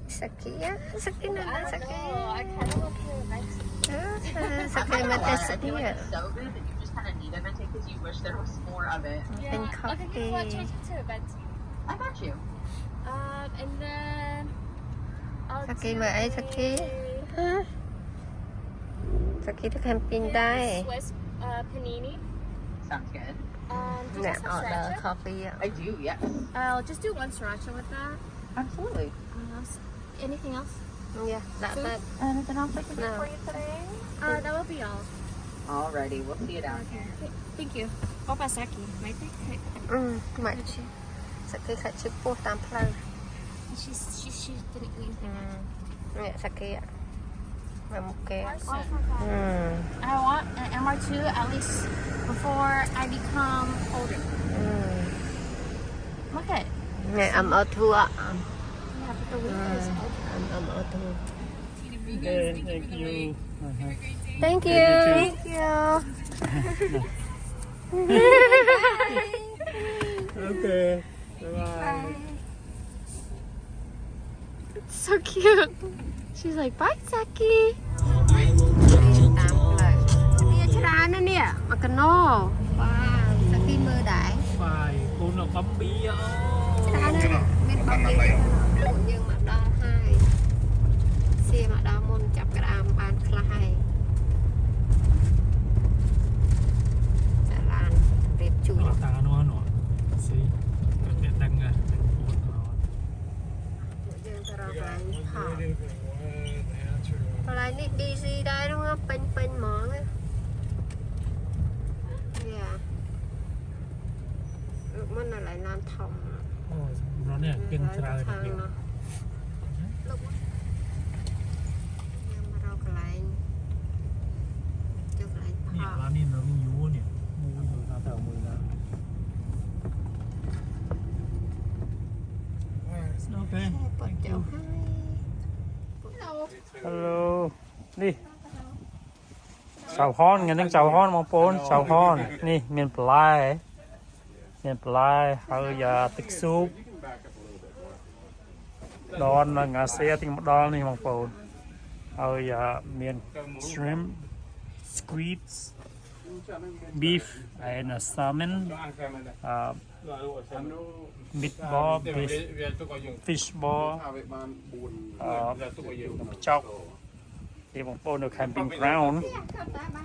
Saki á, Saki nè, Saki. I kind of want to like. Saki mà ta sẽ đi à. So good that you just kind of need a venti because you wish there was more of it. Yeah. Okay, you know what? Change it to a venti. I got you. And then. I'll Saki do mà ai Saki? Hả? Saki thích camping đây. Swiss panini. Sounds good. Do you Nè, guys have order sriracha? coffee á. I do, yes. I'll just do one sriracha with that. Absolutely. Anything else? Yeah, that's it. Anything else I can do No. for you today? That will be all. Alrighty, we'll see you down here. Okay, thank you. Obasaki, might be. មិន Saki ខាត់ឈឹកពោះតាមផ្លូវ She didn't eat anything. នេះ Saki ạ. Mà một kê. I want an MR2 at least before I become older. Look at it. Nè, ẩm ở thua ạ. Yeah, but the weight is older. Ẩm ở thua. Okay, thank you. Thank you. Thank you. Okay, bye. It's so cute. She's like, bye, Saki. តាមផ្លូវវាច្រើនណាស់នេះមកកណោបាទ Saki មើលដែរ Phải, cô nó bấm bia. ច្រើនណាស់មានបងយើងយើងមកដល់ហើយសៀមកដល់មុនចាប់ក្តាមបានខ្លះហើយចាឡានរៀបជួយ Nó ta nó nó. Xí. Nó đang à. យើងទៅរកកន្លែងថតកន្លែងនេះ busy ដែរហ្នឹងពេញហ្មងណាយ៉ាមិនកន្លែងឡានធំ Ồ, nó nè, chân trời đặc biệt. លោកមកយើងមករកកន្លែងចុះកន្លែងផ Nè, ត lá này nó nhú nè. Mua rồi nó tao mùi ra. Okay, ពត់ thank ចុះ you. ហើយ Hello. Đi. Chào hon, nghe tiếng chào hon mong bốn, chào hon. Nè, miền Plai. Miền Plai, hơi giờ tích súp. Đòn là ngã xe tiếng một đòn này mong bốn. Hơi giờ miền shrimp, squids, beef and salmon, meatball, fish ball, chọc. Thì mong bốn được camping ground.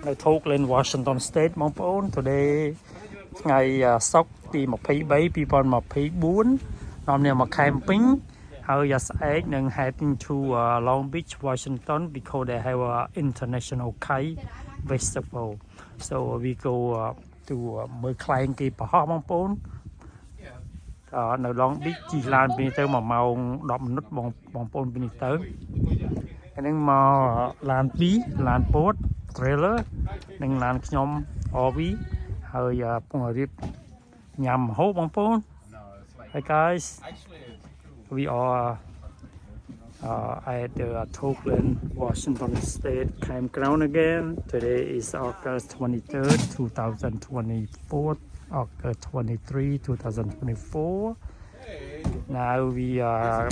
Nó thuộc lên Washington State mong bốn. Today ngày sóc thì 23 people 24 năm nay mà camping. How just egg and heading to Long Beach, Washington because they have a international kite festival. So we go to mới klein cái bảo mong bốn. Ở Long Beach chỉ làm bên tới mà màu đậm nút mong bốn bên tới. Cái nên mà làm bí, làm post trailer, nên làm nhóm RV. Hơi phong rip nhằm hốt mong bốn. Hi guys. We are at the Oakland, Washington State campground again. Today is August 23rd, 2024. August 23, 2024. Now we are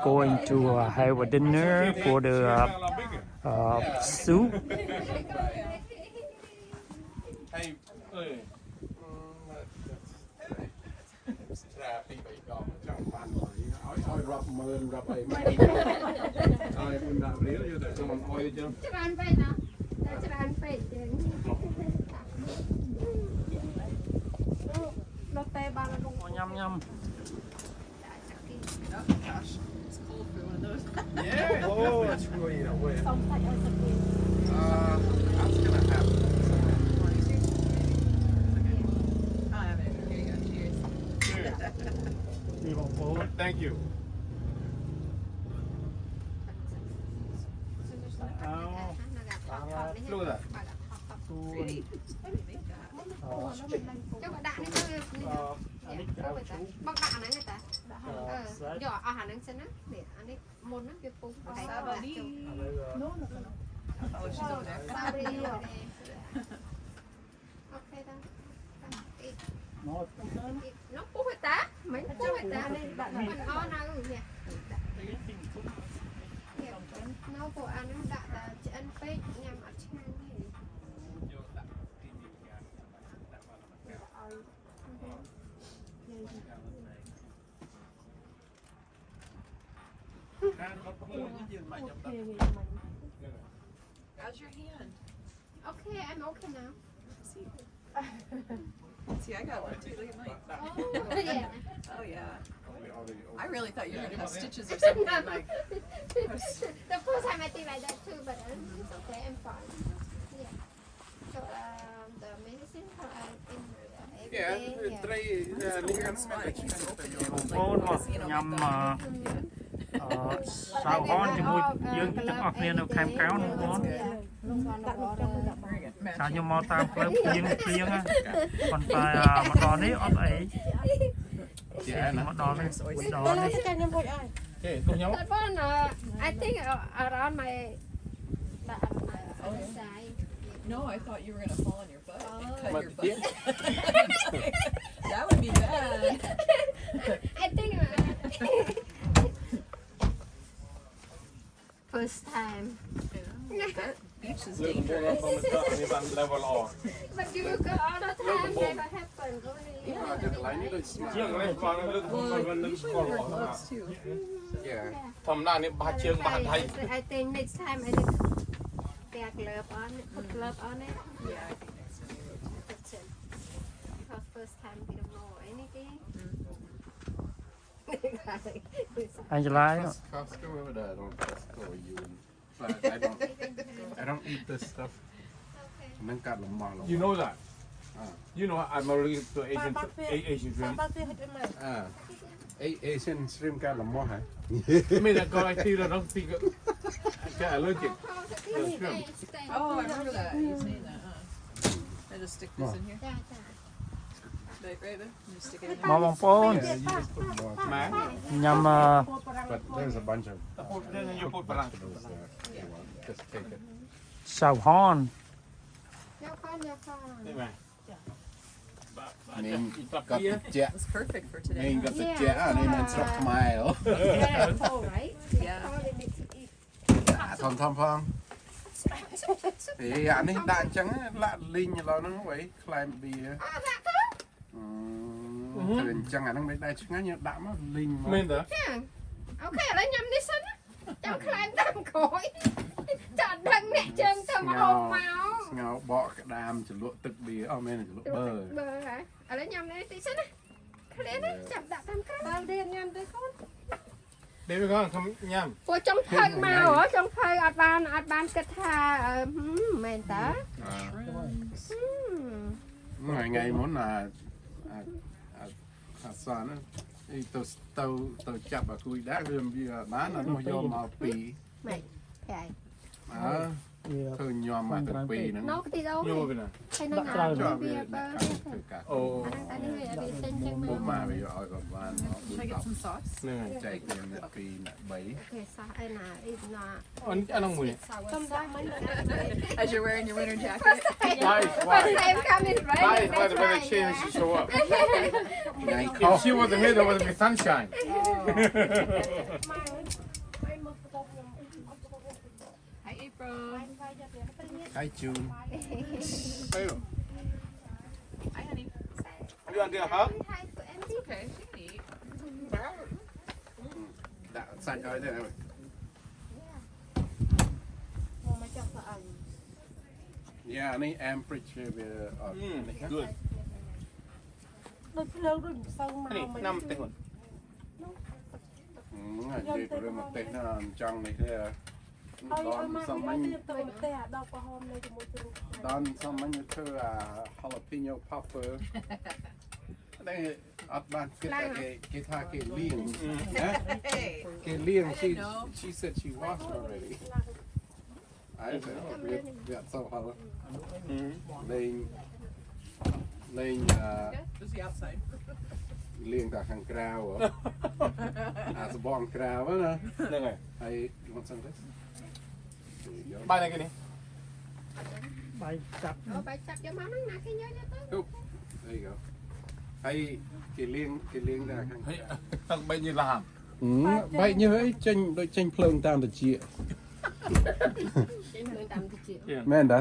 going to have a dinner for the soup. Rập mờn rập ấy ai mình đã biết như thế cho mình coi đi chứ ច្រើនពេកណាច្រើនពេកយើងដល់តែបានលង Nhâm nhâm. yeah oh that's really in a way that's gonna happen Đi vòng phố. thank you look at that ចុះដាក់នេះទៅបងដាក់អាហ្នឹងតាយកអស់អាហ្នឹងសិនណានេះអានេះមុនហ្នឹងវាពុះតែដាក់ចូលអូshe's over there អូខេតាnó puh hết tá mình puh hết tá đây bạn mình ho nào nhỉ How's your hand? Okay, I'm okay now. See, I got one too. Look at mine. Oh, yeah. Oh yeah. I really thought you were gonna have stitches or something. Like, The first time I think like that too, but it's okay, I'm fine. Yeah. So the medicine for every Yeah, day, yeah. ត្រីនេះកាន់ស្មាត់តែឈ្មោះ បងប្អូនមកញ៉ាំសាវហនជាមួយយើងទាំងអស់គ្នានៅខេមក្រៅបងប្អូន very good. ចាខ្ញុំមកតាមផ្លូវភ្លៀងណាប៉ុន្តែមកដល់នេះអត់អី ជាណា មកដល់នេះដល់នេះ ទេខ្ញុំ That one, I think around my other side. No, I thought you were gonna fall on your butt and cut But your butt. That would be bad. I think first time. That beach is លើកមក dangerous. មកមកនេះបាន level ល្អ But you go all the time, never happen. Only តែកន្លែងនេះដូចស្មាត់ ជាងនេះបងលើកមកវិញនឹងស្គាល់ Wear របស់ gloves too. Yeah ធម្មតានេះបាច់ជើងបាច់ដៃ I think next time I need their glove on, put glove on it. Yeah. That's it. Because first time we don't know anything. អញ្ចឡាយ Costco over there don't Costco you I don't eat this stuff នឹងកាត់លំមង You know that Ah. You know I'm allergic to Asian shrimp Asian shrimp កាត់លំមងហ៎ មានតែក៏ទីរងទីក៏ allergic Oh, I remember that. You saying that. I just stick this in here. Right, baby. You stick it in មក there. បងប្អូន Yeah, you just put more ម៉ែ ញ៉ាំ but there's a bunch of ពុតនេះយកពុតបារាំង vegetables there if you want just take it សាវហន នេះម៉ែ នាង តាប់ កាត់ ពី តិច It's perfect for នាង today. កាត់តិចអានេះមិនស្រុកខ្មែរ right? Yeah. ធំផងអានេះដាក់អញ្ចឹងលាក់លីងឥឡូវហ្នឹងវិញខ្លែមបៀគឺអញ្ចឹងអាហ្នឹងមិនដែរឆ្ងាញ់ដាក់មកលីងមក មែនតើ Okay, lấy nhầm đi xin á. Cháu khai tam khối. Chọn đằng nè chân tâm hồn máu. ស្ងោបកក្តាមចលក់ទឹកបៀអស់មែនចលក់បឺ Bơ hả? Lấy nhầm đi tí xin á. Khai đi, chậm đạp tam cái. Bao điên nhầm đi con. ដេវីកងញ៉ាំ Cô trong phơi màu ở trong phơi ọt ban kết tha mền tớ. ថ្ងៃមុនអាសានទៅចាប់អាគួយដែរវាបានអានោះយកមកពី Mày, phải. ឃើញញោមមកទៅពីហ្នឹង Nó cái gì đâu យក mày. ពីណា Hay nó cho ngàoវា bia ដាក់ bơ. ធ្វើការ អូ Anh ta đi về bị sinh chân ពុក mà. មកវាយកឲ្យគាត់បាន Should I get some sauce? ហ្នឹងហើយ ចែកគ្នាអ្នកពីរអ្នក3 Okay, sao ai nào ít nọ. អានោះមួយ As you're wearing your winter jacket. Why First time coming right. Why when the change to show up ថ្ងៃខុ If ស she was here there would be sunshine Hi, April. ហើយជូន Hey Hi, honey. you want to hug Hai tụi em đi. Okay, she can eat. ដាក់សាច់ឲ្យទៅ Yeah នេះ amperature វាអត់ good នេះnăm tiếng rồi និយាយពីរឿងមកទេសណាអញ្ចឹងនេះទេដល់សមមិញដល់សមមិញធ្វើអា jalapeno popper តែអត់បានគិតតែគេថាគេលៀងណា Hey. គេលៀង I she didn't know. she said she washed already I said oh we got so hot លេង Just the outside. លៀងតែខាងក្រៅអាសបងក្រៅណា ហ្នឹងហើយ ហើយ you want some of this បាយនេះគេនេះ បាយចាប់ Bài chặt cho má nó nè khi nhớ cho tôi. there you go ហើយគេលៀងតែខាង ហើយទឹកបីញីឡាម បែកញើសអីចេញដូចចេញភ្លើងតាមតិច Em hơi tầm thì chịu. មែនតា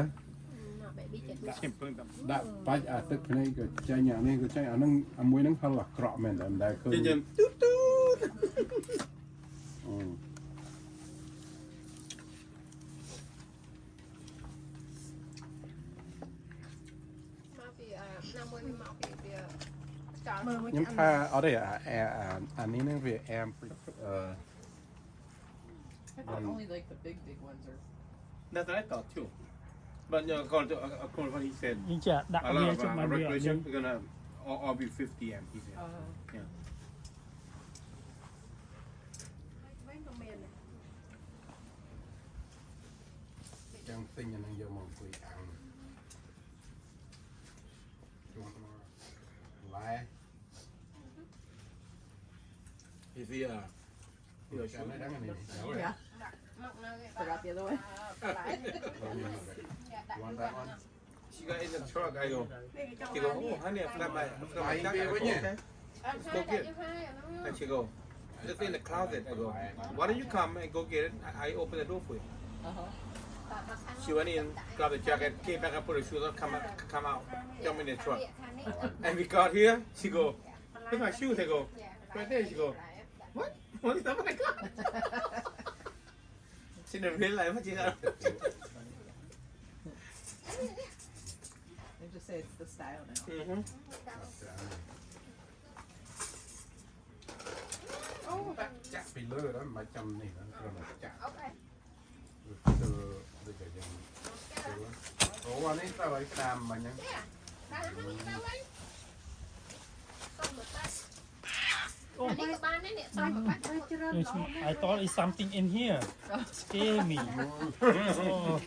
Nó bị bị chết. ឈិមពឹងតាម ដាក់បាច់អាទឹកភ្នែកក៏ចេញអានេះក៏ចេញអានឹងអាមួយហ្នឹងហឹលអាក្រក់មែនតែមិនដែលឃើញ ជិម អ មើលមួយ ខ្ញុំ ចាក់ ថាអត់ទេអានេះនឹងវា amp I thought only like the big ones are. That's what I thought too. But according to what he said, យើងចាដាក់ a វា lot of ចាំបានវាអត់មាន regulation are gonna all be 50 amp. He said. Yeah. វិញក៏មានដែរ ចឹងទិញអានឹងយកមកអង្គុយអាំងជួនមកឡែ Is heចាំមិនដឹងអានេះ Yeah. មកនៅគេ Forgot the other one. want that one She got in the truck. I go. នេះគេចង់ She go. Oh, honey, I forgot my truck. I go, okay. អត់ហើយដាក់យកហើយអានោះ And she go. Just in the closet. I go. Why don't you come and go get it? I open the door for you. She went in, grabbed the jacket, came back and put her shoes on, come out, jump in the truck. And we got here, she go, look at my shoes. I go, right there. She go, what? What is that? Oh my God. She didn't realize what she got. They just say it's the style now. Mm-hmm. អូចាក់ពីលើដល់មិនចាំនេះគ្រាន់តែចាក់ អូខេ ទៅដូចតែយ៉ាងអូអានេះទៅឲ្យតាមមិញហ្នឹង ដាក់ហ្នឹងទៅវិញសុំមកតាអានេះក៏បានដែរនេះសុំមកបាត់ ច្រើន I thought it's something in here scare me oh,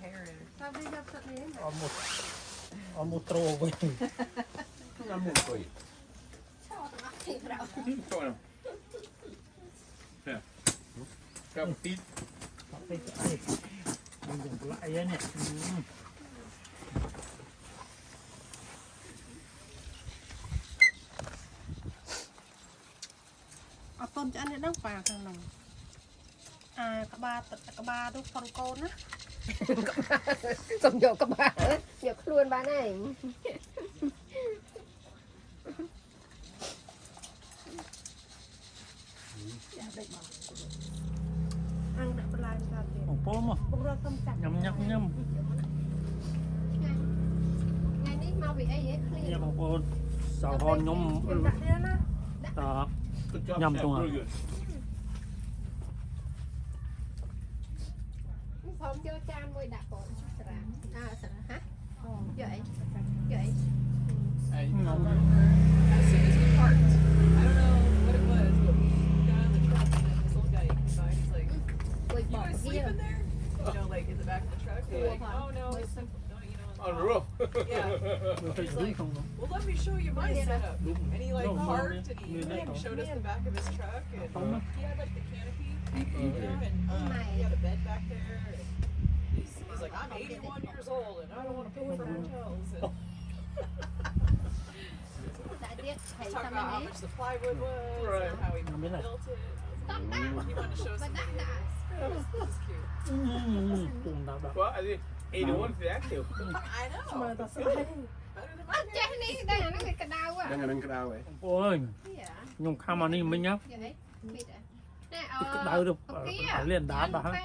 Hair in it. តែវាយកទឹកនេះ almost throw away ខ្ញុំមកអង្គុយ ឆោតទាំងអស់គ្នាប្រោ Show them. Yeah. Grab a seat. អត់ទេស្អីយើងនឹងប្លាក់អីហ្នឹង អត់តន់ឆ្អិនទេដឹងប៉ាខាងនោះអាក្បាលទឹកក្បាលនោះផងកូនណា សុំយកក្បាលយកខ្លួនបានហើយ អាំងដាក់បន្លែទៅទៀត បងប្អូនមក ពុករត់សុំចាក់ ញ៉ាំញ៉ាំញ៉ាំ ថ្ងៃនេះមកពីអីហ៎ឃ្លៀ ញ៉ាំបងប្អូនសោហនខ្ញុំ ដាក់ទៀតណា ត Good job. Nhầm Chef. tung à? Very good. សូមយកចានមួយដាក់បងស្រាស្រាហ៎យកអីយកអី As soon as we parked, I don't know what it was, but we got on the truck and then this little guy came by. He's like, មួយ "You បង guys ហៀ sleep in there?" You know, like in the back of the truck. We're like, "Oh no, it's no, you know." On the roof. Yeah. He's like, "Well, let me show you my setup." And he like No, no, parked and he no, no. showed us the back of his truck and he had like the canopy, you know, and my. he had a bed back there. And he's like, "I'm 81 years old and I don't want to pay for hotels." And ដាក់ទៀតហើយ talk តាម about how នេះ much the plywood was Right. and how he Không biết là- built it. តោះដាក់ He wanted to show us បើ some ដាក់ videos. ដាក់ It was cute. ពុំដាក់ Well, I think 81 is active. I know. មើលទៅស្អី Better than អត់ចេះនេះដែរអាហ្នឹងវាក្តៅហ៎ ដឹងអានឹងក្តៅហ៎ បងប្អូនអើយខ្ញុំខំអានេះមិញណា យកអីមីតណែអ ក្តៅទៅលៀនដាតបាទហើយ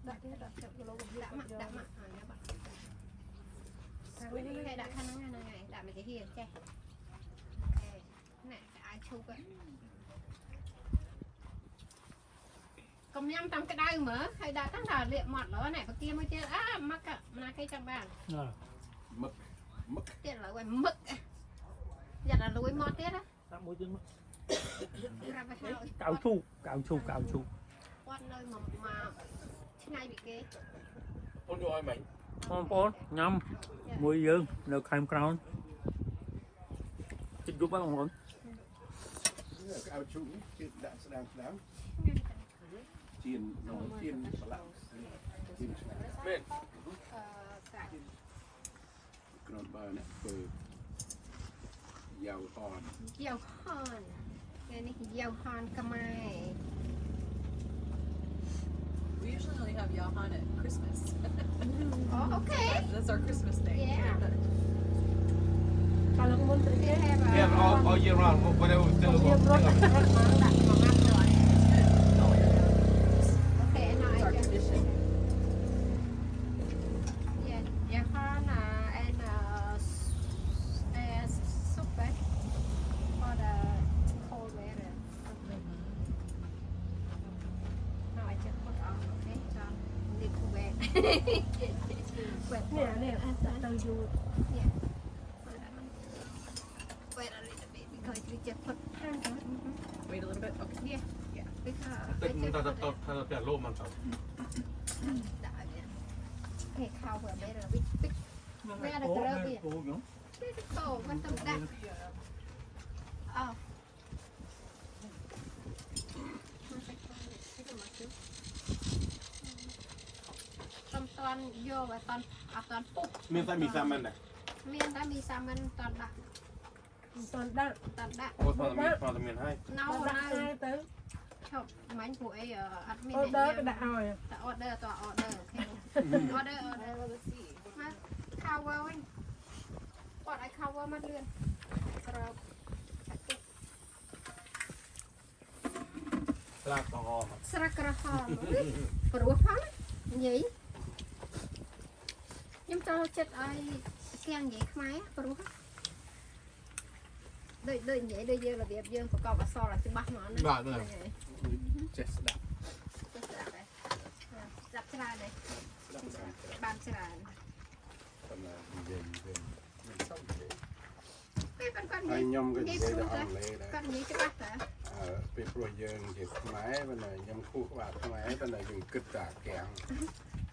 ដាក់ទៀតដាក់ទឹកគីឡូ ដាក់មកដាក់មកអញ្ចឹងបាត់ខាងនេះគេដាក់ខាងហ្នឹងហ្នឹងហើយដាក់មកជាហៀចេះណែអាចឈូកកុំញ៉ាំតាមក្តៅមើលហើយដាក់តាមដល់លាកមាត់លើណែបកាមួយទៀតមកណាគេចាំបាន មឹក ទៀតឥឡូវឲ្យមឹកយ៉ាត់ដល់លួយមាត់ទៀតណា ដាក់មួយទៀតមក ប្រាប់ឲ្យហើយក ៅឈូកៅឈូក គាត់នៅមកឆ្ងាយពីគេ Hold your eye, mate. បងប្អូនញ៉ាំមួយយើងនៅខេមក្រោនជិតយប់ហើយបងប្អូន ក្តៅជូរជិះដាក់ស្ដាំជៀនជៀនស្លាក់ជៀនឆ្ងាញ់ Man, សាច់ ក្រនបើនេះធ្វើយ៉ាវអន យ៉ាវហានថ្ងៃនេះយ៉ាវហានខ្មែរ We usually only have Yahan at Christmas. អូអូខេ That's our Christmas thing. Yeah. កាលមុនទៅទៀត yeah, all year round, whatever we still យើងរត់ go. ដាក់មក ដាក់មកអាប់ដល់អូខេណ៎ It's our tradition. Yeah, Japan and เนี่ยเราอยู่ Wait a little bit because we just put Wait a little bit. Okay. because ตึกมันจะจะโลมันต่อ Hey, how well better we pick. Where the girl is? Oh, what the that? Oh. ตอนโยกตอนตอนปุ๊บ มีแต่มีซ้ำมันนะ เมียนได้มีสามันตอนดัก ตอนดัก ตอนดัก โอ้พอจะมีให้ เน่า ดัก เน่า ให้เต๋อ ชอบมันหวยอัดมิน ออเดอร์ก็ได้เอา แต่ออเดอร์ตัวออเดอร์โอเคออเดอร์มาข้าวว่าวิ่งปอดไอ้ข้าวว่ามันเลื่อนเรา ลากต่อ สระกระหอบปวดฟังยี่ยังจะจัดไอ้เสียงยี่ขมายปวดเดินยี่เดินเยอะระเบียบเยอะประกอบกับซอสจะบ้าหนอนนะ บ้าเลย Just that. จับชราเลยบานชรา Còn là về mình xong rồi. ไม่เป็นก้อน Ai นี้ nhom cái นี่ gì สู đó งเลย ăn lê đấy. ก้อนนี้จะบ้าเหรอ Bị bùi dương thì máy bên này nhom khu các bạn máy bên này dùng cứt tả kẹng.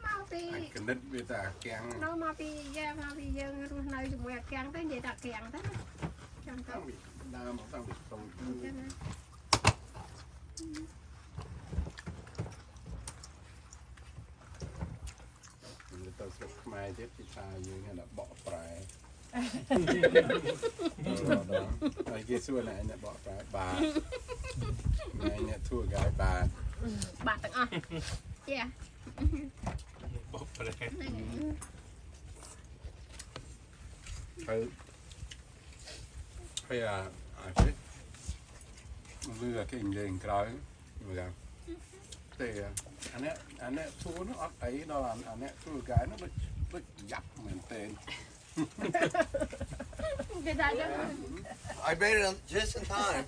มาปี Anh cái nứt với tả kẹng. เรามาปีเยอะมาปีเยอะรู้ในจุดแหวกแกงตั้งใจตักแกงตั้งจังก็ Đang bị đam đang bị không. ใช่ไหม Người ta sẽ mai tiếp thì ta như thế là bỏ phải. Ở kia xưa này anh đã bỏ phải bà. Này nhận thua gái bà. บาดตั้งอ่ะเจ้า บอกไปเลย Phải phải lừa cái hình dền cái rồi thì anh ấy thua nó ấp ấy nó làm anh ấy thua cái nó bị dập mình tên. จะได้ยัง I made it just in time.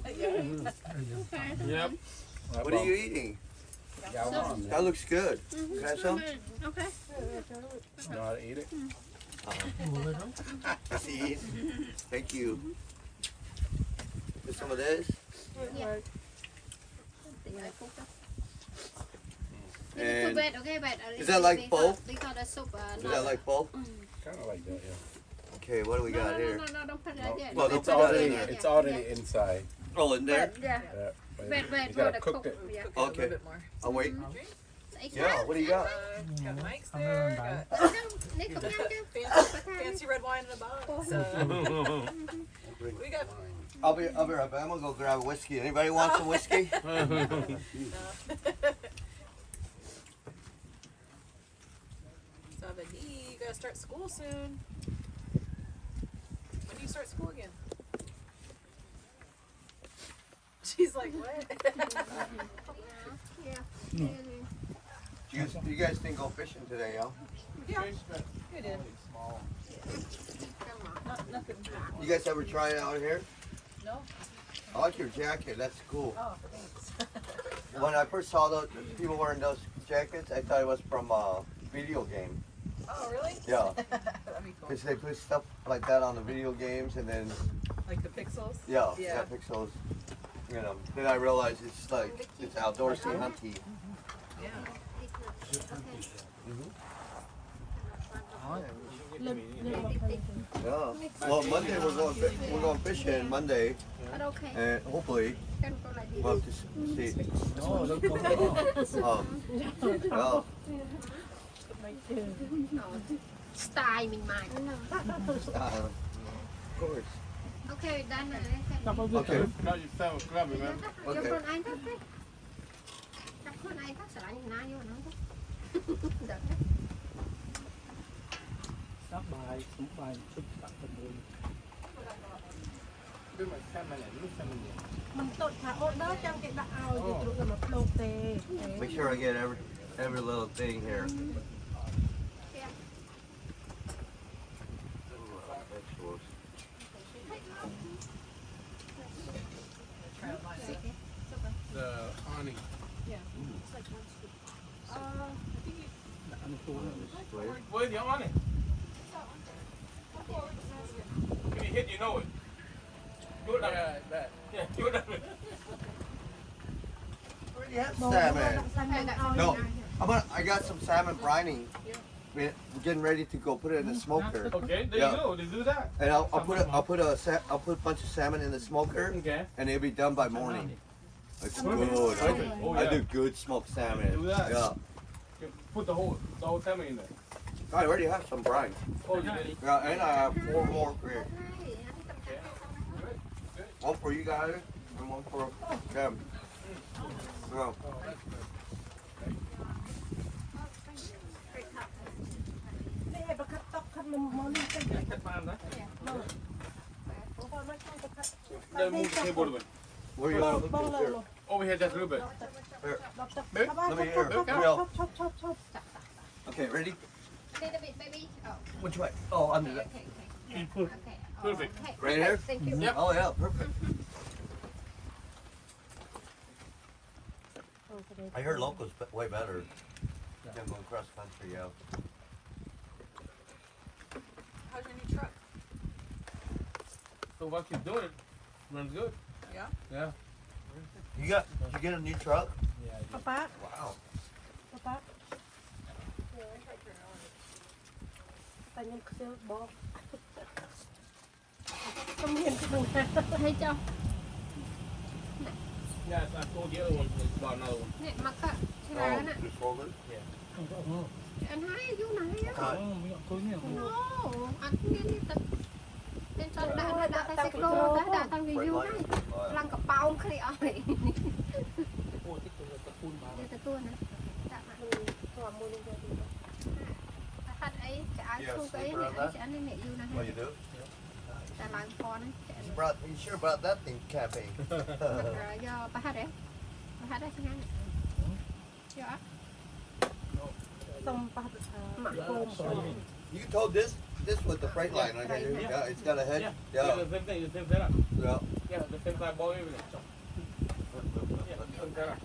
Yep. What are you eating? Gạo ngon. That looks good. Can I have some? โอเค Rồi ý đấy. Just eat. Thank you. Put some of this. And bed okay bed Is that like both? because the soup is that like both? Kind of like that, yeah. Okay, what do we got here? no don't put it there Well, It's don't put that already in there. it's already inside. Oh, in there? yeah Yeah. but bed you gotta for cook the it. cook yeah A Okay. little bit more. I'll wait. It's Yeah, what do you got? Got mics there. Got นี่ก็ยังจะ fancy red wine in a box. We got I'll be right back. I'm gonna go grab a whiskey. Anybody want some whiskey? Sabani. You gotta start school soon. When do you start school again? She's like, what? You guys didn't go fishing today, y'all? You did. Nothing. You guys ever try it out here? No. I like your jacket. That's cool. Oh, thanks. When I first saw those people wearing those jackets, I thought it was from a video game. Oh, really? Yeah, That'd be cool. because they put stuff like that on the video games, and then Like the pixels. yeah, pixels. You know, then I realized it's like it's outdoorsy, hunty. Yeah. Yeah. Well, Monday we're going fishing Monday, โอเค and hopefully กันก็อะไรดี we'll have to see. Yeah. สไตล์มินมาย Of course. โอเคด้านไหน Okay. Grab yourself, grab it, man. ยังคนไอ้ก็ได้จับคนไอ้ก็สลายหน้าอยู่นะเดี๋ยว Các bài, chúng bài chụp tặng phần mười. Nhưng mà xem này lúc xem này. มันตดค่ะออเดอร์จังเกะดะเอาอยู่ตรงกับโปรเต Make sure I get every little thing here. Vegetables. The awning. Where's your on it? When you hit, you know it. Do it like that. Yeah, do it like that. Already have salmon. No, I got some salmon brining. We're getting ready to go put it in the smoker. Okay, there Yeah. you go. Just do that. And I'll put a bunch of salmon in the smoker, Okay. and it'll be done by morning. It's good. Perfect. Oh, I yeah. do good smoked salmon. Do that. Yeah. Put the whole salmon in there. I already have some brine. Oh, you did. Yeah, and I have 4 more here. One for you guys and one for them. Yeah. นี่ประคับตอกคันมันมอนี่กัน Cut mine, huh? ผมว่าไม่ต้องประคับ Then move the table a bit. Where you at? Bông Look lầu here. lầu. Over here just a little bit. ชาวบ้าน Let me ชอบ hear. ชอบ Real. ชอบชอบชอบ Okay, ready? Little bit, baby. Oh, Which way? Oh, under that. okay, okay. Okay. Perfect. Okay. Right here? Thank you. Yep. Oh yeah, perfect. I heard locals way better than going cross country. Yeah. How's your new truck? So what you're doing runs good. Yeah? Yeah. You get a new truck? ป๊าป๊า Wow. ป๊าป๊าแต่ยังเซลบอกต้องเห็นที่ตรงนั้น Thấy chưa? Yes, I told the other one about another one. Nè, mặc ạ. Cái này Oh, nè. just folded? Anh hai vô này á. Okay. No, anh nghe đi tập. Nên cho đã tay xích lô, đã tay Brake review light? này. Oh, yeah. Lăng cả bao khỉ ở đây. Đây là tua nè. Đã mà. ตัวมือนึงจะดี Thật ấy, cái áo Yeah, thu cái sleep này around ấy that? sẽ anh mẹ yêu này. What you do? Đã làm kho này. You sure brought that thing camping? Do bà hát đấy. Bà hát đấy xin anh. Chưa á. ต้มปลาหมักโฟม You told this with the freight line on here. Yeah, it's got a head. Yeah, Yeah. the same thing, the same setup. Yeah. Yeah, the same size ball, everything. Yeah, same setup.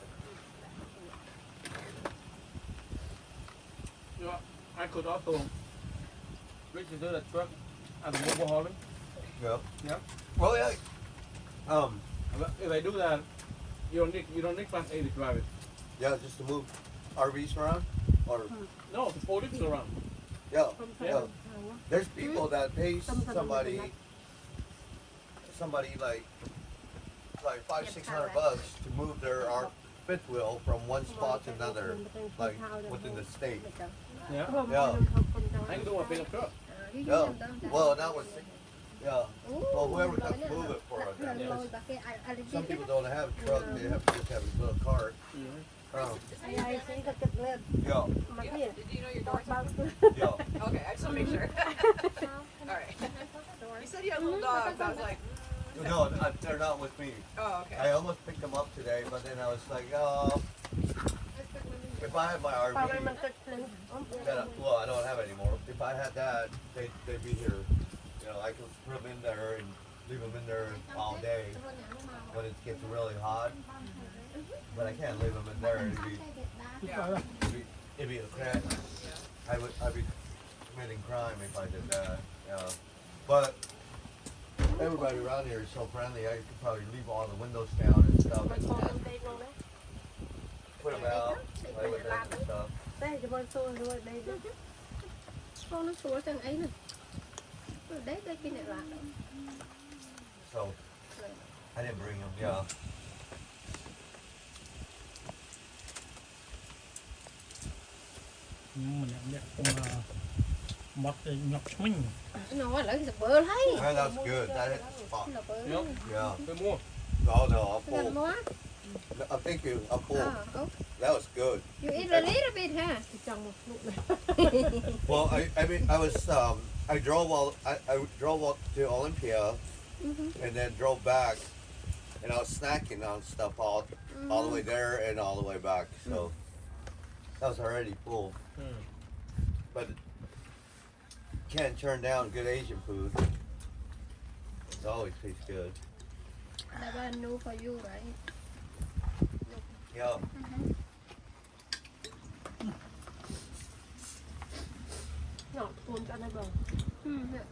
You know, I could also reach into the truck and mobile hauling. Yeah. Yeah. Oh yeah. If I do that, you don't need class A to drive it. Yeah, just to move RVs around, or No, to fold it around. yeah, ต้มใส่ yeah. ทางวะ There's people that pay somebody like $500-600 to move their fifth wheel from one spot to another, like within the state. Yeah. เพราะว่ามันทำคนจะ I can do a bigger truck. Yeah. Well, that was yeah. Well, whoever can move it for us. Some people don't have a truck; they have to just have a little cart. ยายซื้อก็เก็บเลือด Yeah, มาที่ Did you know your doors บาง yeah. Okay, I just want to make sure. Alright. You said you had little dogs. I was like, No, they're not with me. oh, okay. I almost picked them up today, but then I was like, if I had my ปลาอะไร RV, มันก็เคลิ้ม well, I don't have it anymore. If I had that, they'd be here. You know, I could put them in there and leave them in there all day when it gets really hot. But I can't leave them in there. It'd be a crap. I'd be committing crime if I did that. Yeah. But everybody around here is so friendly. I could probably leave all the windows down and stuff มัน and โตมันเด้งลงนะ put them out, play with them and stuff. ได้จะมันโตด้วยได้ด้วย Con nó xuống chân ấy nè. Đấy, đây kia này là. So I didn't bring them. Yeah. Mất nhọc mình. Nó lại cái bơ lấy. Yeah, that's good. That hit the spot. Là bơ. Yep. Yeah. Bit more. Oh no, I'm Gần full. quá. Thank you. I'm full. Oh, That was good. you eat a little bit, huh? จังหมดลูกเลย Well, I mean, I was I drove I drove up to Olympia and then drove back, and I was snacking on stuff all the way there and all the way back. So that was already full. But can't turn down good Asian food. It always tastes good. That one new for you, right? Yeah.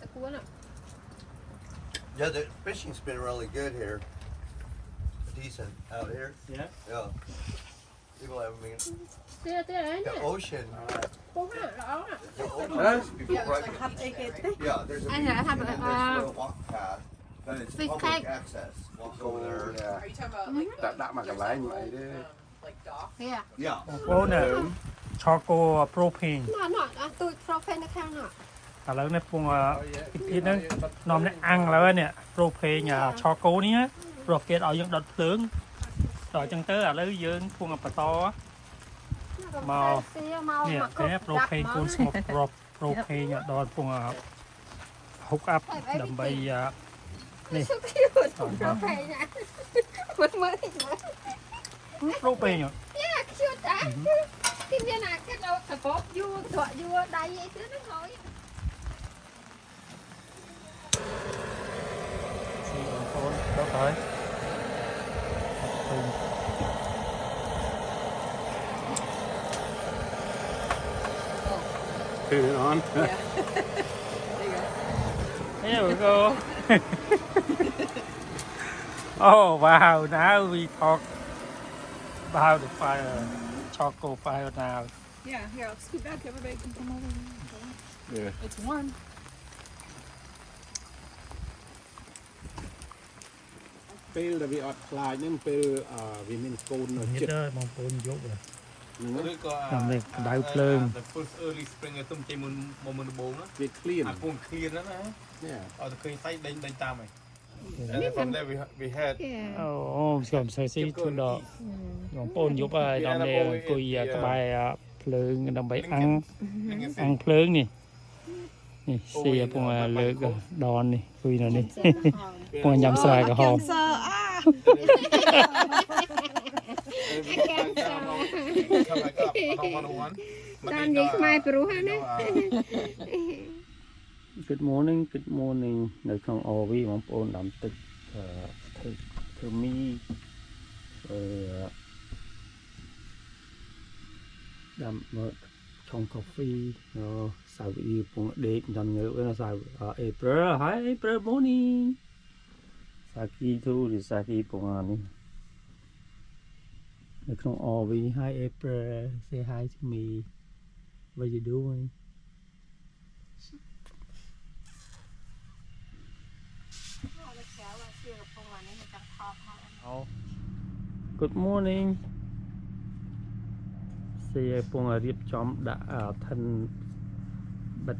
ตะกัวน่ะ Yeah, the fishing's been really good here. Decent out here. Yeah. Yeah. People have, I mean, เตี้ยเลยเนี่ย the ocean. ปุ๊บอ่ะร้องอ่ะ The ocean Huh? is people right. ทำเองเอง Yeah, there's a I beach know, I and have then a, this little walk path, but it's fish public cake. access. Walk over there. Yeah. Are you talking about like the, Đặt mà cái lái như vậy đi. like dock? เนี่ย Yeah. โอ้เนี่ยช็อกโกโปรเพน หน่อยอ่ะตูดโปรเฟนในข้างหน่อย ឥឡូវនេះពងពីហ្នឹងនាំនេះអាំងឥឡូវនេះប្រូពេញឆកគោនេះព្រោះគេឲ្យយើងដុតភ្លើងដល់អញ្ចឹងទៅឥឡូវយើងពងបន្តនេះគេប្រូពេញគូនស្មុកប្រូពេញដល់ពងហុកអាប់ដើម្បីនេះ សុខភាពប្រូเฟนណាមិនមើលតិចមើល ប្រូពេញ យ៉ាខ្ជិលតាទីនេះណាគេដល់កបយូរត្រក់យូរដៃអីទៅហ្នឹងហើយ ស៊ីបងប្អូនដល់ហើយ Turn it on. Here we go. Oh wow, now we talk about the fire, charcoal fire now. Yeah, here, I'll scoot back. Everybody can come over. Yeah. It's warm.ពេលដែលវាអត់ខ្លាចហ្នឹងពេលវាមានកូននៅចិត្ត Hếtបងប្អូនយកrồi. ឬក៏ ចាំនេះដៅភ្លើង the first early spring ទុំចេញមុនដំបូងណា វាឃ្លាន អាពងឃ្លៀនហ្នឹងណា Yeah. ឲ្យតែឃើញសាច់ដេញតាមហើយ And from there we had អូខ្ញុំសើស៊ីធូដបងប្អូនយកហើយដល់នេះអង្គុយក្បែរភ្លើងដើម្បីអាំងភ្លើងនេះនេះស៊ីពងលើកដននេះគួយនៅនេះពងញ៉ាំស្រាយក្រហម តាននេះខ្មែរព្រោះណា Good morning នៅក្នុង RV បងប្អូនដាំទឹកធ្វើមីដាំមកឆុងកាហ្វេសាវីពងដេកដល់ងើបសា April Hi April morning សាគីទូឬសាគីពងនេះនៅក្នុង RV Hi April say hi to me what you doing Good morning សៀពងរៀបចំដាក់ឋិនបិទ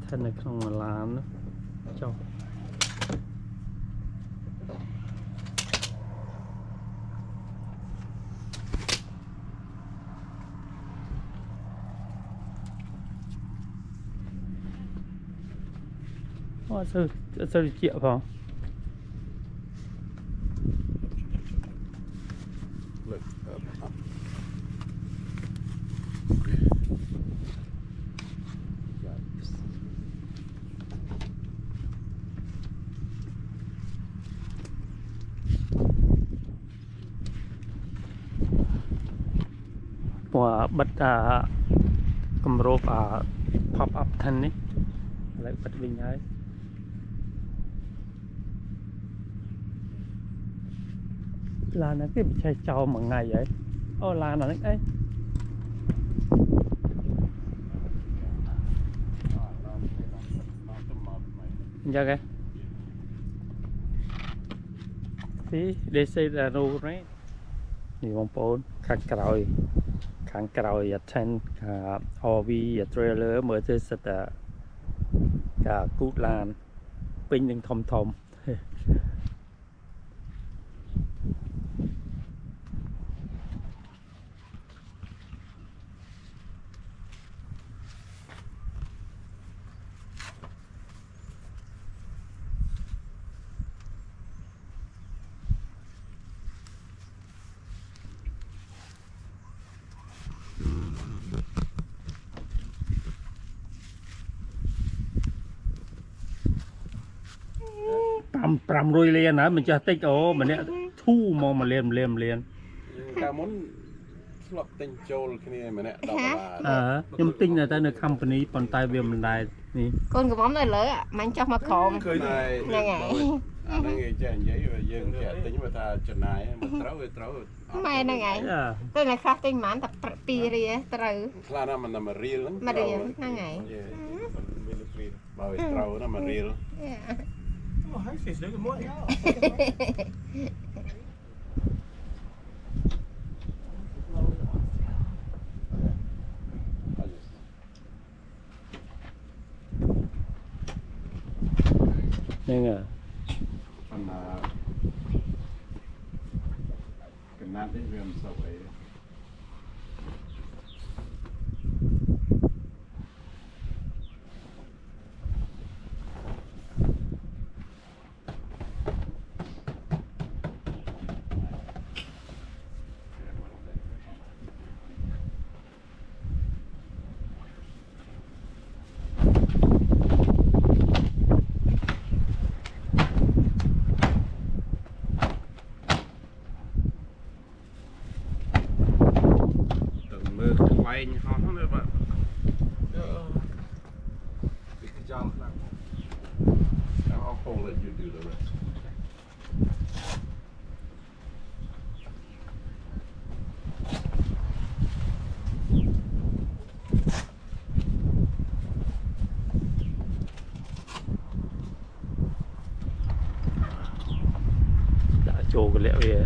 ឋិននៅក្នុងឡានចុះអូទៅជាផង Look up. Và bật cầm rộp pop up thân ấy lại bật bình ấy là nó cái chạy trâu một ngày vậy ô là nó ấy giờ kìa see they say that no right นี่បងប្អូនខាងក្រោយattend RV trailer មើលទៅសិតតែគូតឡានពេញនឹងធំ500 លានណាមិនចេះតិចអូម្នាក់ធូមកមកលាន កាលមុន ធ្លាប់ទិញចូលគ្នាម្នាក់10 អឺខ្ញុំទិញតែនៅ company ប៉ុន្តែវាមិនដែរនេះ កូនកំមុំនៅលើមាញ់ចុះមកក្រោម ឃើញហើយ ហ្នឹងហើយ អាហ្នឹងឯងចេះនិយាយយើងចេះទិញមកថាចំណាយមិនត្រូវវាត្រូវ ម៉ែហ្នឹងហើយតែអ្នកខ្លះទិញប៉ុន្មានតែ2រៀលត្រូវ ខ្លះណាមិនតែ1រៀលហ្នឹង 1រៀលហ្នឹងហើយ បើវាត្រូវណា1រៀល Oh, hi, sister. Good morning. ហ្នឹងហើ ប៉ុន្តែកណាត់នេះវាមិនសូវអី Quay hot nữa bạn. Good job. I'll hold it, you do the rest. Đã chô cái lẹo kìa.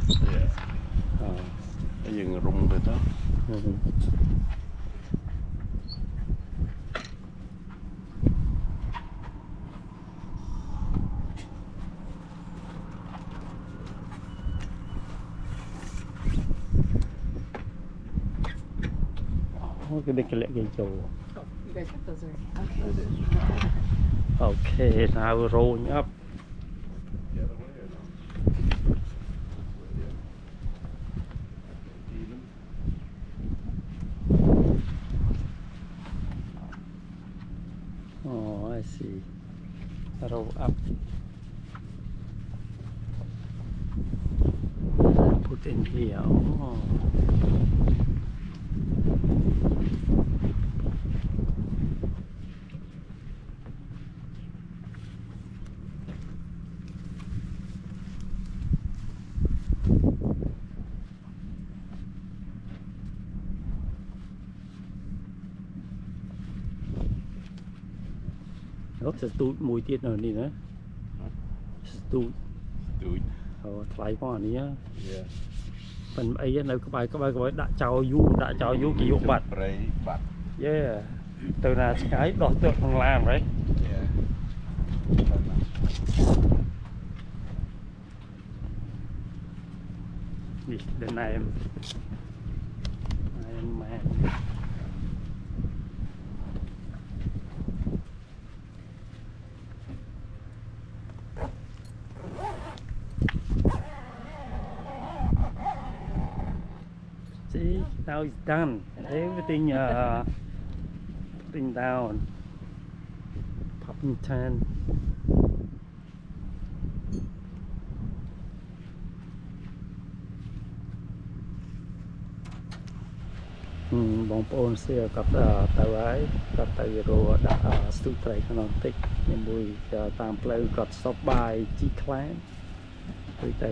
Cái gì rung rồi đó. Cái đây cái lẹ cái chô. You guys got those already? Okay, now we're rolling up. Oh, I see. Roll up. Put in here. Oh. Sẽ tụt mùi tiết nữa đi nữa. Tụt. Tụt. Thay qua này á. Yeah. Phần ấy nó các bạn đã chào du kỷ dụng bật. Yeah. Từ là cái đỏ tượng thằng làm đấy. Yeah. Gì đến này em man. See, now it's done. Everything putting down. Popping tan. Bóng ôn xe cặp tàu ái cặp tàu rùa đã sự trải khăn tích nhưng mùi tạm pleu cặp sóc bài chi kháng rồi tàu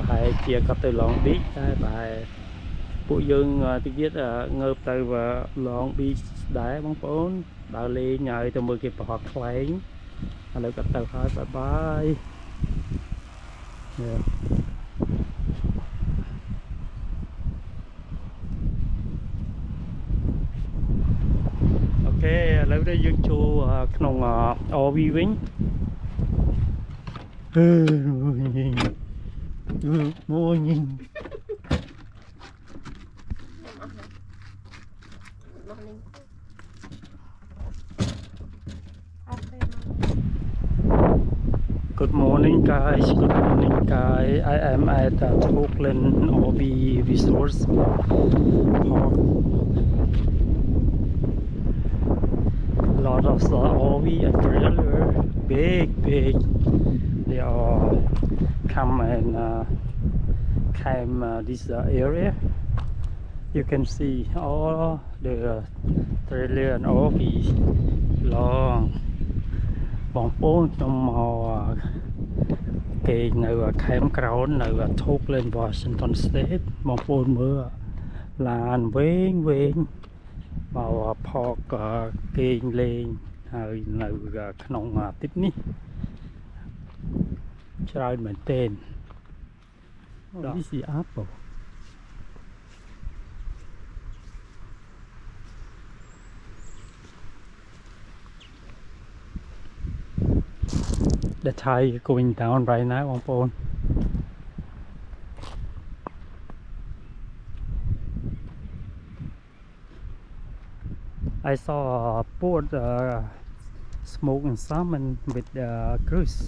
bài chia cặp tàu lòng biết bài bộ dương tôi biết ngợp tàu và lòng bị đá bóng ôn đã lên nhảy từ 10 kịp hoặc kháng rồi cặp tàu hai bye bye. Yeah. Lấy đây dương chuក្នុងOVវិញmua nhìn Good morning guys, good morning guys. I am at Oakland OV Resource Park. Lot of RV and trailer, big. They all come and came this area. You can see all the trailer and all the long បងប្អូនខ្ញុំមកគេនៅខេមក្រោននៅ Oakland Washington State បងប្អូនមើលឡានវែងមកផកគេងលេងហើយនៅក្នុងទីនេះច្រើនមែនទែន This is apple. The tide going down right now,បងប្អូន I saw a boat smoking salmon with cruise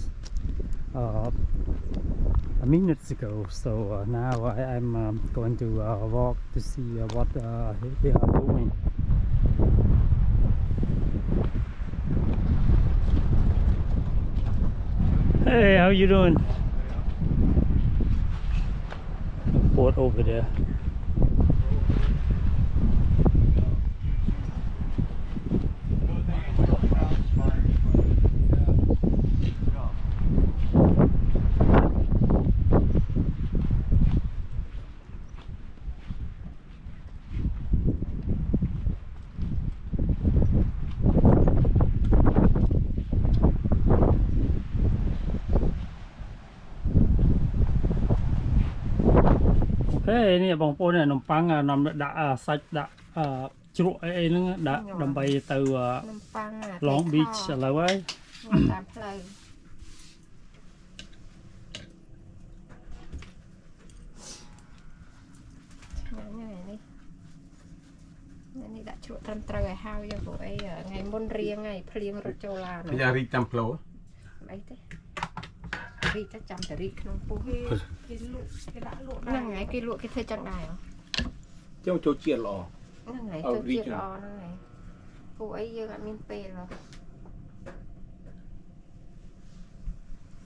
a minute ago, so now I'm going to walk to see what they are doing. Hey, how you doing? A boat over there. Hey, នេះបងប្អូននំប៉័ងនាំដាក់សាច់ដាក់ជ្រក់អីហ្នឹងដាក់ដើម្បីទៅ Long Beach ឥឡូវហើយតាមផ្លូវនេះដាក់ជ្រក់ត្រឹមត្រូវឲ្យហើយយកព្រោះអីថ្ងៃមុនរៀងហើយភ្លៀងរត់ចូលឡានយ៉ារីកតាមផ្លូវអីទេរីកតែចាំតែរីកក្នុងពោះគេលក់គេដាក់លក់ហ្នឹងហើយគេលក់គេធ្វើចឹងដែរចូលជាតិល្អហ្នឹងហើយចូលជាតិល្អហ្នឹងហើយពួកអីយើងអត់មានពេលហ៎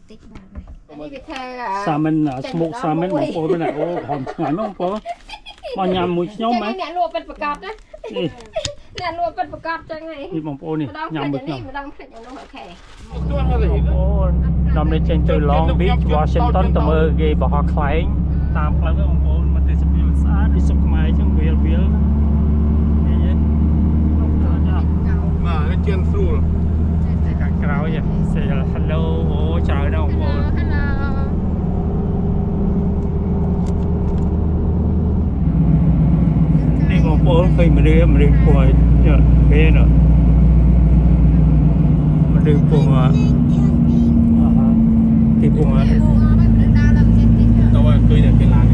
តិចបានហើយនេះវាធ្វើសាមិនស្មុកសាមិនបងប្អូនណាអូហមឆ្ងាញ់បងប្អូនមកញ៉ាំមួយខ្ញុំហ៎អ្នកលក់ពិតប្រកបណាអ្នកលក់ពិតប្រកបចឹងហើយនេះបងប្អូននេះញ៉ាំមួយខ្ញុំម្ដងភ្លេចខ្ញុំអូខេបងប្អូនដំណេកចេញទៅ Long Beach Washington ទៅមើលគេបោះខ្លែងតាមផ្លូវបងប្អូនមកទេសភាពស្អាតដូចសុខខ្មែរចឹងវាលនេះមកជឿនស្រួលខាងក្រោយ Say hello អូច្រើនណាស់បងប្អូននេះបងប្អូនឃើញមនុស្សពួយគេណាមនុស្សពួយទីពួយទៅជួយតែគេឡាន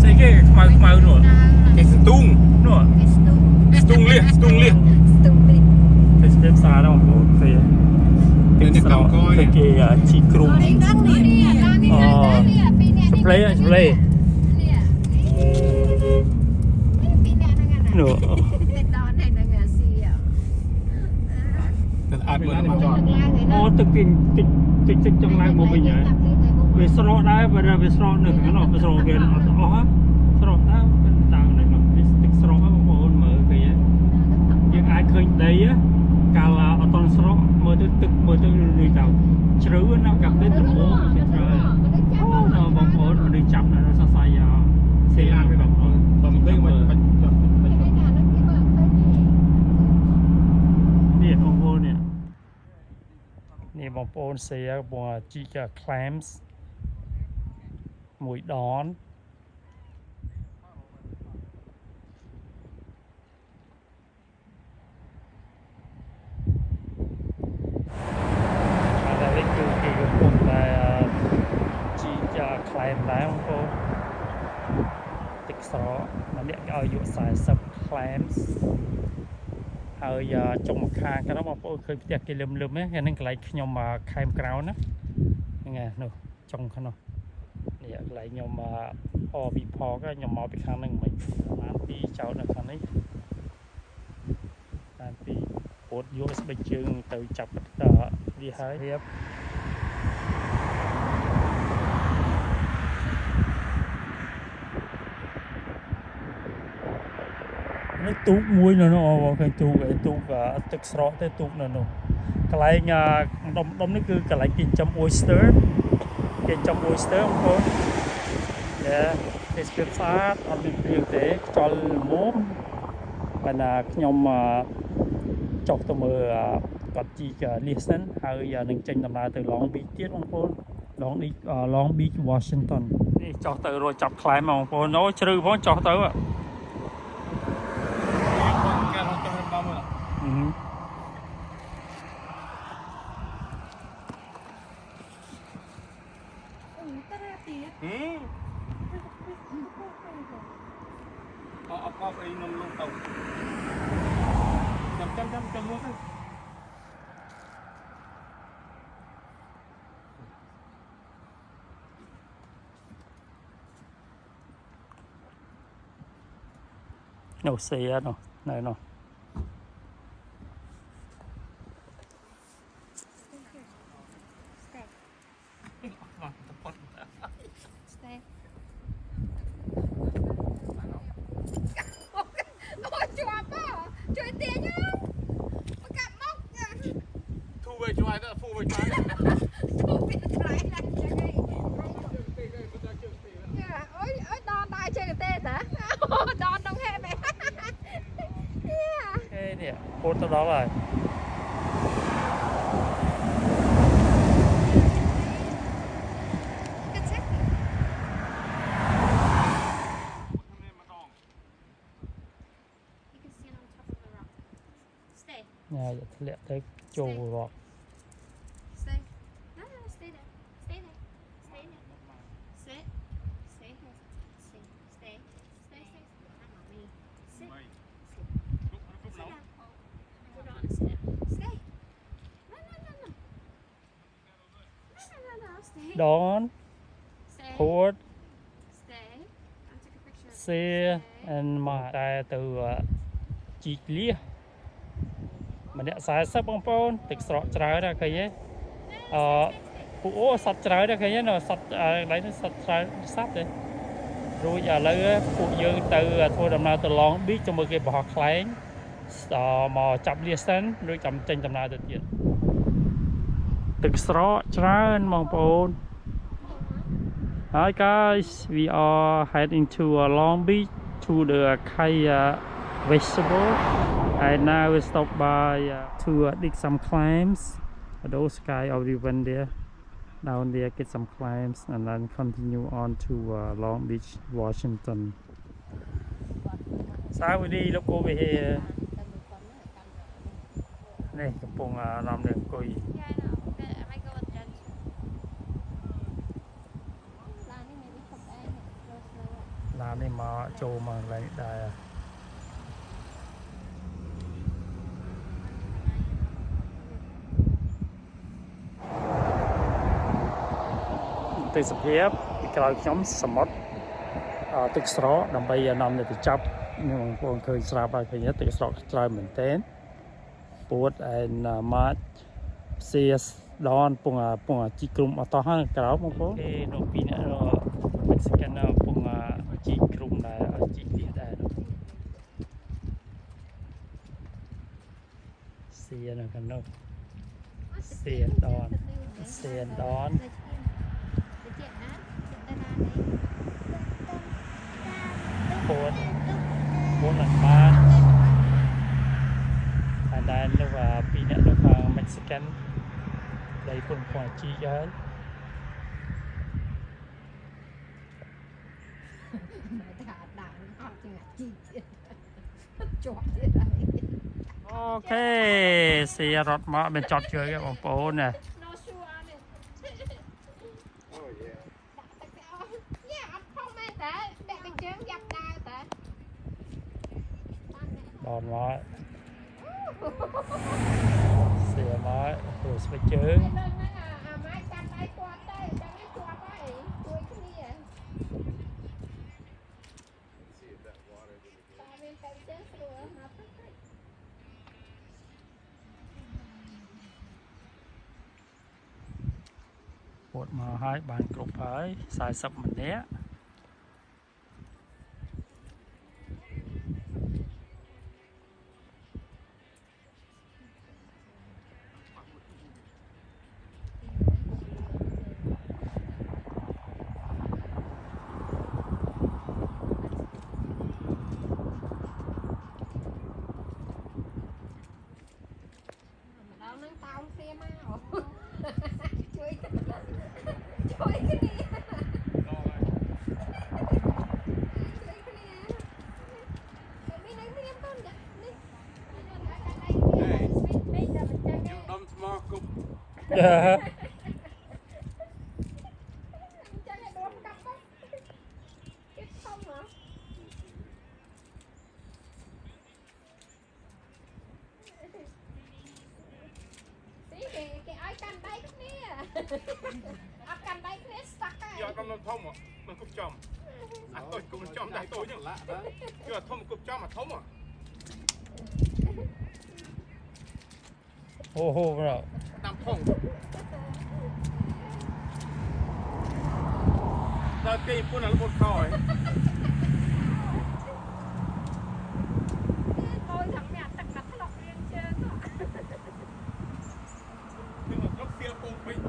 ស្អីគេខ្មៅនោះគេស្ទូងនោះស្ទូងលៀទៅស្ទេពសារបងប្អូនគេកំកយគេជីគ្រូស្ប្លេនោះអត់មើលមកចតអូទឹកតិចចង់ឡើងមកវិញហើយវាស្រកដែរបើវាស្រកនៅខាងនោះវាស្រកវាអត់អស់ស្រកដែរតាមនៅនោះវាទឹកស្រកបងប្អូនមើលគេយើងអាចឃើញដីកាលអត់តន់ស្រកមើលទៅទឹកមើលទៅដូចថាជ្រៅណាស់កាប់ទៅត្មងវាជ្រៅអូបងប្អូនមនុស្សចាប់នៅសរសៃសេអានបងប្អូនបើមិនឃើញមកនេះបងប្អូននេះបងប្អូនសេបងជីក clams មួយដនហើយគឺគេកំពុងតែជីក clam ដែរបងប្អូនទឹកស្រកម្នាក់ឲ្យយក40 clams ហើយចុងមកខាងក្រោមបងប្អូនឃើញផ្ទះគេលឹមហ្នឹងគេនឹងកន្លែងខ្ញុំខេមក្រោនណាហ្នឹងហើយនោះចុងខាងនោះនេះកន្លែងខ្ញុំអពីផកខ្ញុំមកពីខាងហ្នឹងមិនបានពីចោលនៅខាងនេះបានពីពោតយកស្បែកជើងទៅចាប់វាហើយរៀប Nó tụt muối nó cái tụtទឹកស្រកទៅទូកនៅនោះកន្លែងដុំនេះគឺកន្លែងគេចំ oyster គេចំ oyster បងប្អូនទេសភាពស្អាតអត់មានព្រៀងទេខ្យល់ល្មមបានខ្ញុំចុះទៅមើលគាត់ជីកលៀសសិនហើយនឹងចេញដំណើរទៅ Long Beach ទៀតបងប្អូន Long Beach Washington នេះចុះទៅរកចាប់ខ្លែងបងប្អូនអូជ្រៅផងចុះទៅ No xe nó này nó Stay. Ôi chùa bò, chùa tiền nhá. Có cặp móc nha. Thu về cho ai đó, phu về cho ai đó. Thu về cho ai đó, cho đây. Ôi đòn tay chơi cái tên hả? Đòn đông hè mẹ. cái nè cốt tới đó rồi nhà vậy lẹ tới chùa rồi Stay. No, stay there. Stay there. Stay there. Stay. Stay here. Stay. Stay. Stay. Stay. Not mommy. Sit. Sit down. Hold on. Sit down. Stay. No. No. Stay. đón Stay. hút Stay. I'll take a picture. xe mà ta từ chị lia mà nè sai sắp bông bông thực sọ trái ra cái ấy phụ sạch trái ra cái ấy nó sạch lấy nó sạch trái sắp đấy rồi giờ lấy phụ dương từ thôi đầm nào từ Long Beach cho một cái bò kháng mà chậm lia sân rồi chậm tranh đầm nào được gì thực sọ trái bông bông. Hi guys, we are heading to Long Beach to the Kaya vegetable. And now we stop by to dig some clams. Those guys already went there. Down there, get some clams, and then continue on to Long Beach, Washington. Saudi, look over here. Này, cái vùng làm đường cùi. Yeah, I know. I might go with Jen. Làm đi mà trâu mà lại đại. Từ sập hiệp cái nhóm sầm mót từ sọ đầm bay nằm để chắp nhưng mà còn khơi sạp bài cái nhất từ sọ trai mình tên bột and mát xe đòn pung chỉ cùm ở to hơn cái đó không có cái đồ pin nó Mexican pung chỉ cùm này chỉ liệt đây xe nó cần đâu xe đòn bốn lần ba and then nó peanut nó Mexican đây pun còn chi cái ok xe rót mỡ bên chọt chơi cái bóng phố nè đòn mỡ xe mỡ rồi sẽ chướng bột màu hai bàn cục phải xài sập mình nhé Chắc là đốt cặp đấy. Cái không hả? Tí cái ai canh đây cũng nè. Áp canh đây cũng nè stuck á. Giờ con nó thông à, nó cục chom. À tôi cũng chom đây tôi chứ lạ đó. Giờ thông cục chom mà thông à. โอ้โหเรา Tam thông. Giờ cây pun là một khói. Tôi thằng mẹ tật mặt lọc riêng chơi đó. Nhưng mà góc phía bông bình.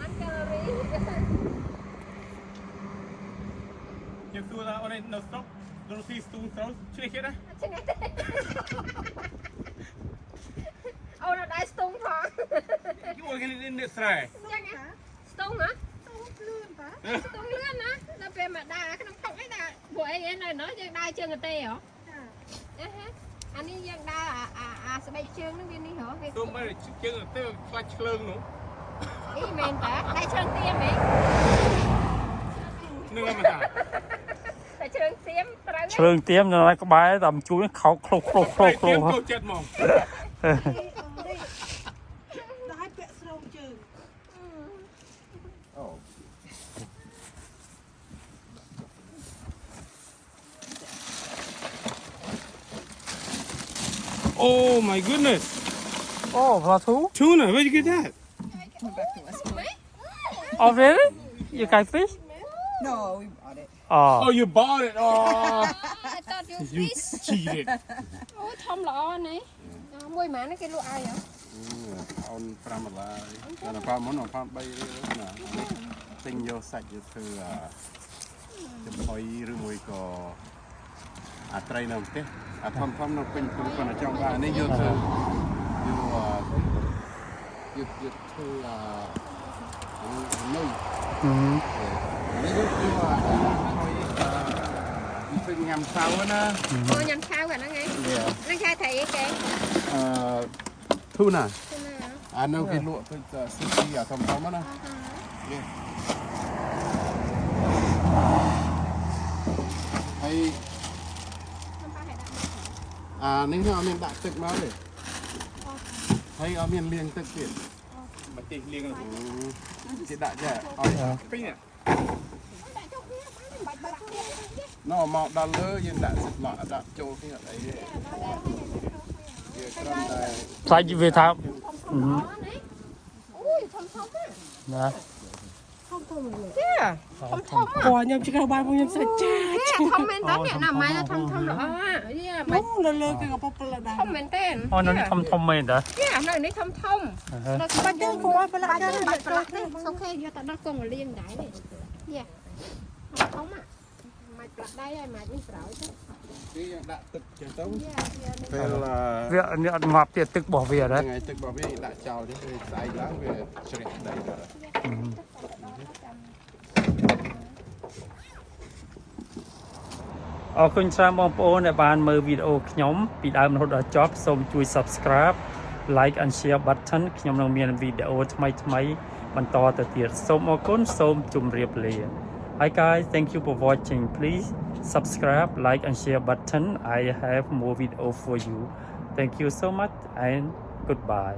Ăn calorie. Nhưng tôi là ở đây nó sốc. Nó thì xuống sáu chưa kia đó. Chứ nghe thế. Ô nó đai stung phó. Cái ôi cái lên điện sài. Chắc nghe. Stung hả? Stung lươn hả? Nó về mà đai cái nó không ấy đai. Bộ ấy này nói chứ đai chưa người tê hả? Anh đi dân đai sẽ bay chương nó viên đi hả? Tôi mới chưa người tê qua lương nữa. Ý mình ta đai chương tiêm ấy. Nương mà ta. Đai chương tiêm. ឆ្លើងទៀមនៅក្បែរតាមជួយខោក្លុកក្លុកក្លុកក្លុក Tôi chết mong. Đái bẹ sông chừng. Oh my goodness. អូផ្លាធូ Tuna, where'd you get that? Oh really you guys fish No, we bought it. oh Oh, you bought it. Oh, I thought you you fish. cheated. Ôi thông lọ này. Mùi má nó cái lụa ai hả? On from a lie. And a palm on a palm bay. Thing your side you to the boy room we go. A train of it. A pump no pin to a jump. And then you to you to no. นี่คืองามเช้านะ Ôi nhằm sao cả nó nghe. Nó khai thấy cái. ทูน่ะ Thế nào? อันนั้นคือลวกเป็นซูชิอ่ะทำๆนะไอ้นี่เอาเมียนดักตึกมาเลยให้เอาเมียนเลี้ยงตึกเปลี่ยน Mà tiền liền rồi. จะดักแย่เอา Pin nè. นอมาดันเลยยืนดักสิบหมาดักโจที่อะไรเนี่ยเดี๋ยวก็ได้ ផ្សាច់វាថា Đó này. Ui thông thông á. ណា Ủa nhầm chỉ cần 3 mươi nhầm sẽ cha. Yeah, thông men tết nè nằm mày là thông thông lọ á. Yeah, mày Đúng là lơ cái ngọc bọc là đá. thông men tên. អូនោះនេះធំធំមែនតា Yeah, nơi này thông thông. Nó cứ bắt chân Cô phải lại cho bắt lạ đấy. Xong khi vô tao nó con mà liên đáy này. Yeah. Thông thông á. Mày lạ đây rồi mày mới rõ chứ. ที่ดักตึกจะต้อง Yeah, yeah. เป็นละ វានេះអត់ងាប់ទៀតទឹករបស់វាដែរ ยังไงตึกบอกว่าดักเจ้าที่ใส่ล้างเวทเฉลี่ยได้เลย អរគុណច្រើនបងប្អូនដែលបានមើលវីដេអូខ្ញុំពីដើមរហូតដល់ចប់សូមជួយ Subscribe Like and Share button ខ្ញុំនឹងមានវីដេអូថ្មីៗបន្តទៅទៀតសូមអរគុណសូមជម្រាបលា Hi guys thank you for watching please subscribe like and share button I have more video for you thank you so much and goodbye